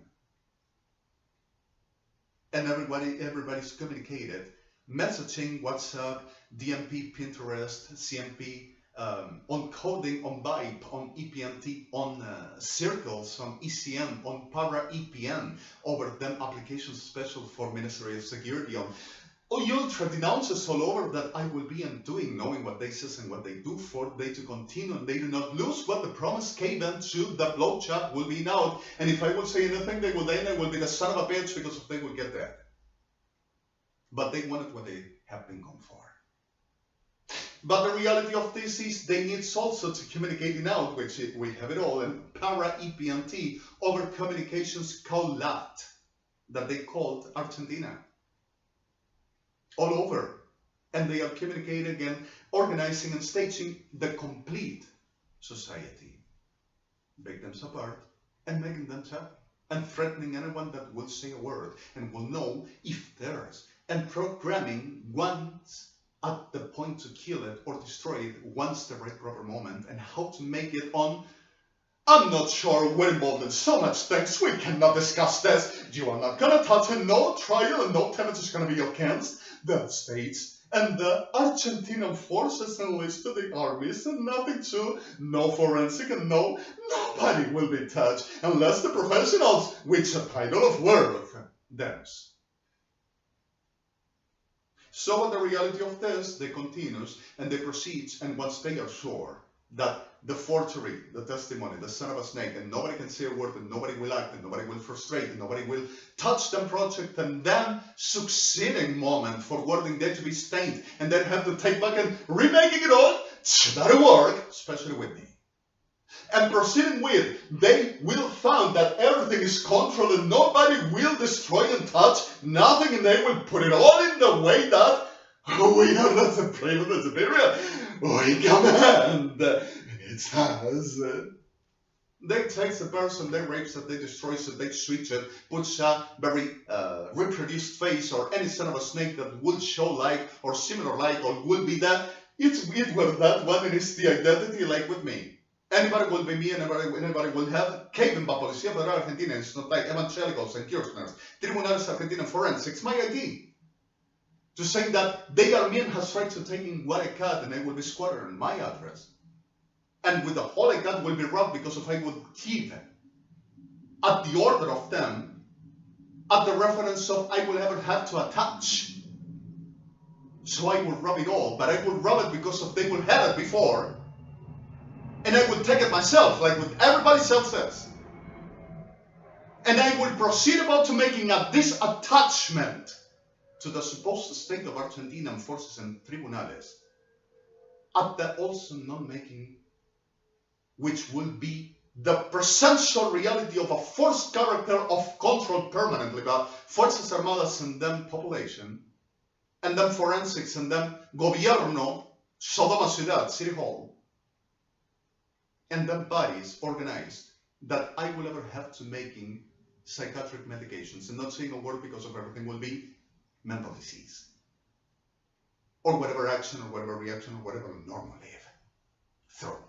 And everybody's communicated. Messaging, WhatsApp, DMP, Pinterest, CMP, on coding, on Vibe, on EPNT, on Circles, on ECM, on Para EPN, over them applications special for Ministry of Security, on ultra denounces all over that I will be undoing, knowing what they says and what they do for they to continue and they do not lose what the promise gave them to the blowjob will be out. And if I will say anything, they will then I will be the son of a bitch because they will get that. But they wanted what they have been gone for. But the reality of this is they need also to communicating out, which we have it all, and para-EPNT over communications collab that they called Argentina. All over. And they are communicating again, organizing and staging the complete society. Break them apart and making them tap and threatening anyone that will say a word and will know if theirs. And programming once at the point to kill it or destroy it once the right proper moment, and how to make it on. I'm not sure, we're involved in so much things, we cannot discuss this. You are not gonna touch it, no trial and no damage is gonna be against the states and the Argentinian forces enlisted the armies and nothing to, no forensic and no, nobody will be touched unless the professionals, which a title of worth, theirs. So what the reality of this, they continues and they proceed, and once they are sure that the forgery, the testimony, the son of a snake, and nobody can say a word, and nobody will act, and nobody will frustrate, and nobody will touch the project, and then succeeding moment for wording there to be stained, and then have to take back and remaking it all, that'll work, especially with me. And proceeding with, they will find that everything is controlled and nobody will destroy and touch nothing, and they will put it all in the way that we don't let the play with the superior. We command. It has. They take the person, they rapes it, they destroy it, they switch it, puts a very reproduced face or any son of a snake that will show like or similar like or will be that. It were that one, and it's the identity like with me. Anybody will be me, and anybody will have Kevin by Policía Federal Argentina. It's not like evangelicals and Kirchners. Tribunales Argentinian Forensics, my ID. To say that they are me and has tried to take in what I cut, and I will be squattering my address. And with the whole I cut will be robbed because if I would give at the order of them, at the reference of I will ever have to attach. So I will rob it all, but I will rob it because of they will have it before. And I will take it myself, like with everybody else says. And I will proceed about to making a disattachment to the supposed state of Argentinian forces and tribunales. At the also not making, which will be the presential reality of a forced character of control permanently by Fuerzas Armadas and then population, and then forensics, and then gobierno, Sodoma Ciudad, City Hall. And then bodies organized that I will ever have to making psychiatric medications and not saying a word because of everything will be mental disease. Or whatever action or whatever reaction or whatever normal live through.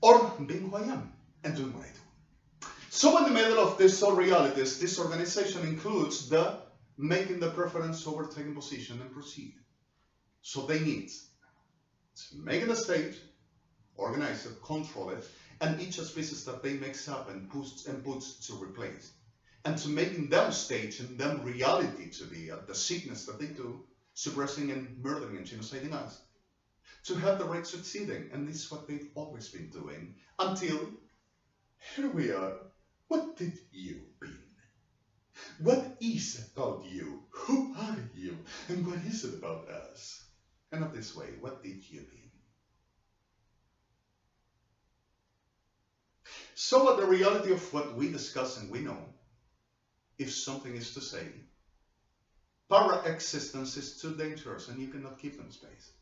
Or being who I am and doing what I do. So in the middle of this all realities, this organization includes the making the preference over taking position and proceed. So they need to make the stage, organize it, control it, and each species that they mix up and puts to replace. And to making them stage and them reality to be the sickness that they do, suppressing and murdering and genociding us. To have the right succeeding, and this is what they've always been doing, until here we are. What did you been? What is it about you? Who are you? And what is it about us? And not this way, what did you be? So what the reality of what we discuss and we know, if something is to say, para-existence is too dangerous and you cannot keep in space.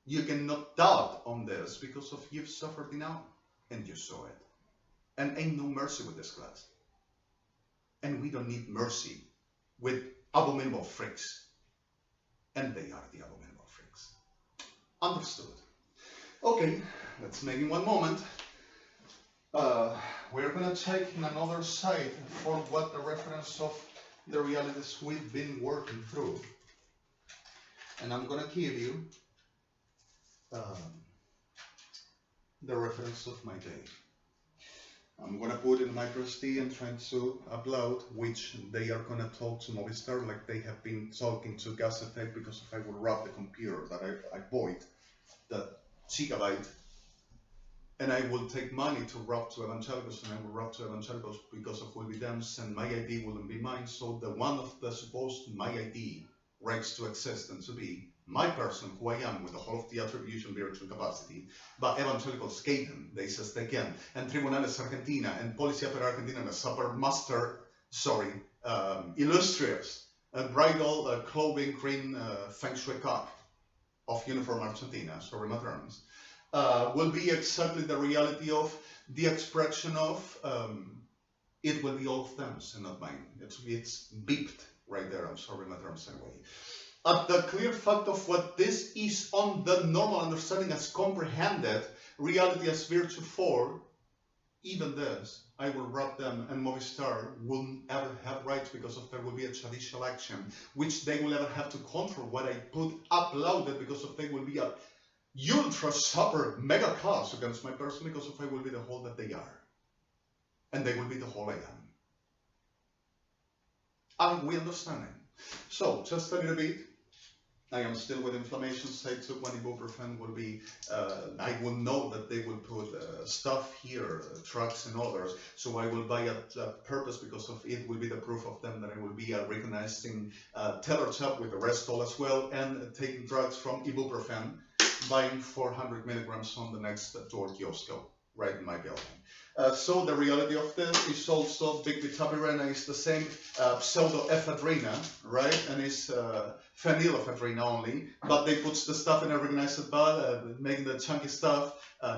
You cannot doubt on this because of you've suffered enough and you saw it. And ain't no mercy with this class. And we don't need mercy with abominable freaks. And they are the abominable freaks. Understood. Okay, let's make in one moment. We're going to take in another side for what the reference of the realities we've been working through. And I'm going to give you the reference of my day. I'm gonna put in micro SD and trying to upload, which they are gonna talk to Movistar like they have been talking to Gas Effect, because if I will rob the computer that I bought, that gigabyte, and I will take money to rob to Evangelicals, and I will rob to Evangelicals because of will be them, and my ID wouldn't be mine. So the one of the supposed my ID rights to exist and to be my person, who I am, with the whole of the attribution virtual capacity, but Evangelicals Caden, they says they can, and Tribunales Argentina, and Policía Federal Argentina, and Supermaster, sorry, illustrious, bridal clothing green feng shui cock of Uniform Argentina, sorry my terms, will be exactly the reality of the expression of, it will be all of them, and not mine. It's beeped right there, I'm sorry my terms anyway. At the clear fact of what this is on the normal understanding as comprehended, reality as virtue for, even this, I will rob them, and Movistar will ever have rights because of there will be a judicial action, which they will ever have to control what I put uploaded, because of they will be a ultra super mega cause against my person, because of I will be the whole that they are. And they will be the whole I am. Are we understanding? So, just a little bit. I am still with inflammation. I took one ibuprofen. Will be. I will know that they will put stuff here, trucks and others. So I will buy a purpose, because of it will be the proof of them that I will be recognizing teller shop with the Restol as well, and taking drugs from ibuprofen, buying 400 milligrams on the next door kiosco right in my building. So the reality of this is also big vitapirena is the same pseudoephedrina, right? And it's phenylephrine only, but they put the stuff in a recognized bag, making the chunky stuff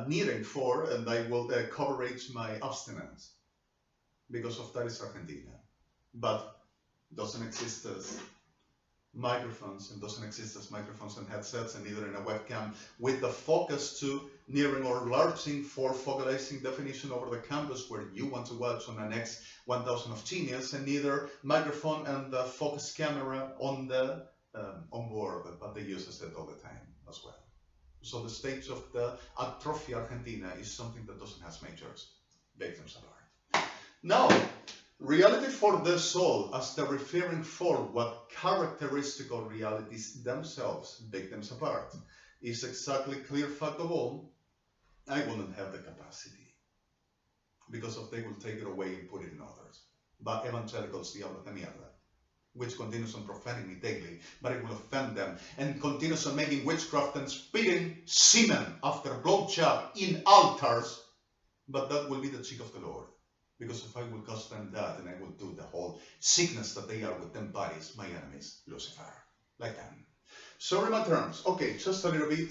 needing for, and I will coverage my abstinence because of that is Argentina, but doesn't exist as microphones, and doesn't exist as microphones and headsets, and neither in a webcam with the focus to nearing or enlarging for focalizing definition over the canvas where you want to watch on an X1000 of Genius, and neither microphone and the focus camera on the on board, but they use it all the time as well. So the stage of the atrophy Argentina is something that doesn't have majors, victims apart. Now, reality for the soul, as the referring for what characteristical realities themselves, victims apart, is exactly clear fact of all. I wouldn't have the capacity, because of they will take it away and put it in others. But evangelicals, diablo de mierda, which continues on profaning me daily, but it will offend them, and continues on making witchcraft and spitting semen after blowjob in altars, but that will be the cheek of the Lord. Because if I will cause them that, and I will do the whole sickness that they are with them bodies, my enemies, Lucifer, like them. Sorry my terms. Okay, just a little bit.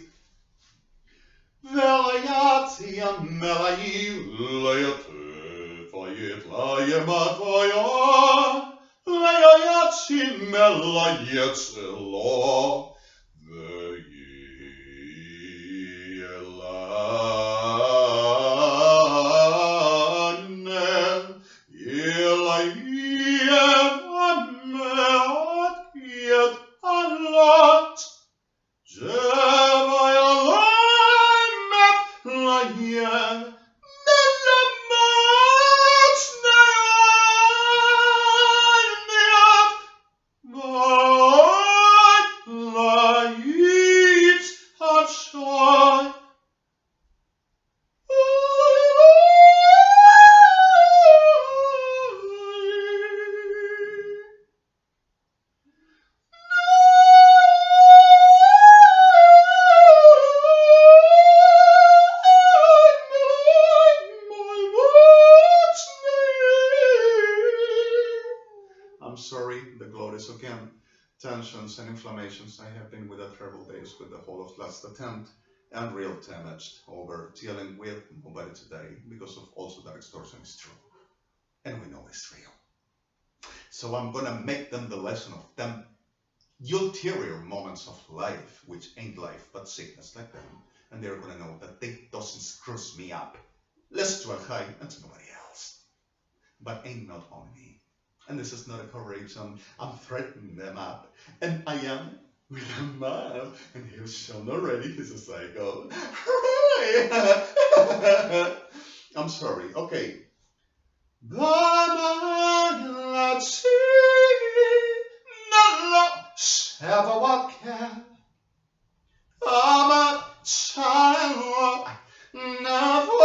Tensions and inflammations. I have been with a terrible days with the whole of last attempt, and real damaged over dealing with nobody today, because of also that extortion is true, and we know it's real. So I'm gonna make them the lesson of them ulterior moments of life, which ain't life but sickness like them, and they're gonna know that they doesn't screws me up. Let's do a high and to nobody else, but ain't not on me. And this is not a coverage on I'm threatening them up. And I am with a man. And he's shown already, he's a psycho. I'm sorry. Okay. Blanco, Sava Waka, Ama Child, never.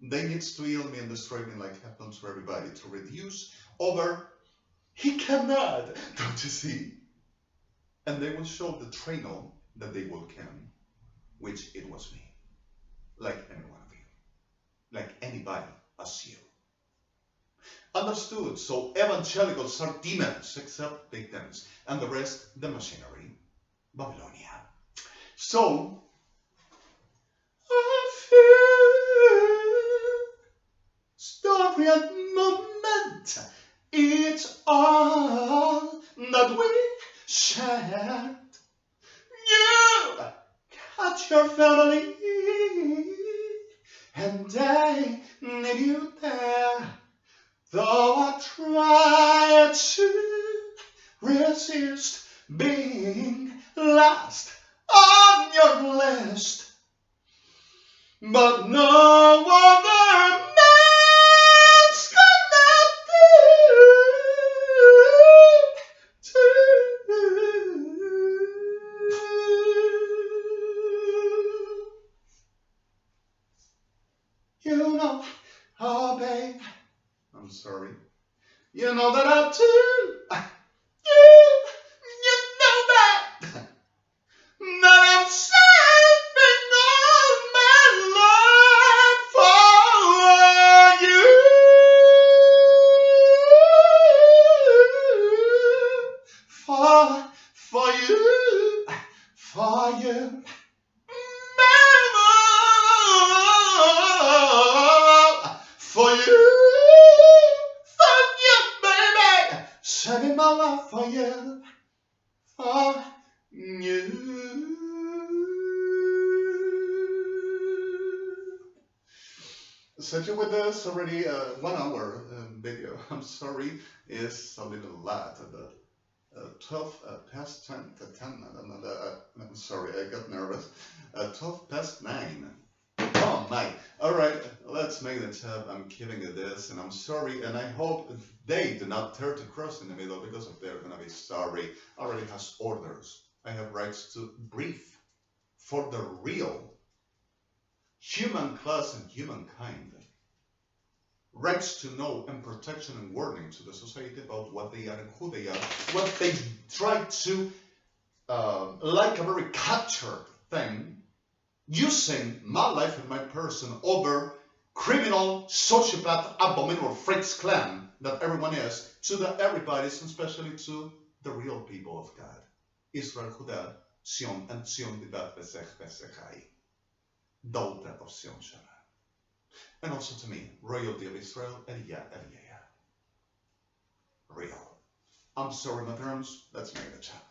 They need to heal me and destroy me like happens to everybody to reduce over. He cannot, don't you see? And they will show the trainer that they will come, which it was me, like any one of you, like anybody as you. Understood? So evangelicals are demons, except victims, and the rest, the machinery, Babylonia. So, story and moment, it's all that we shared. You got your family, and they need you there. Though I tried to resist being last on your list, but no other man's gonna do. You know, oh babe, I'm sorry. You know that I do. You know that. That I'm saving all my life for you. For you. For you. For you. Saving my life for you, for you. Sent you with this already 1 hour video. I'm sorry, it's a little late. 12 past 10 to 10. I'm sorry, I got nervous. 12 past 9. Oh my! Alright, let's make the tab. I'm giving you this, and I'm sorry, and I hope they do not tear to cross in the middle because if they're gonna be sorry. I already has orders. I have rights to brief for the real human class and humankind. Rights to know and protection and warning to the society about what they are and who they are, what they try to, like a very captured thing, using my life and my person over criminal, sociopath, abominable freaks clan that everyone is, to the everybody's, and especially to the real people of God. Israel, Judah, Sion, and Sion dibat besech, daughter of Sion Shara. And also to me, royalty of Israel, Elieh, Elieh. Real. I'm sorry, my terms, let's make the chat.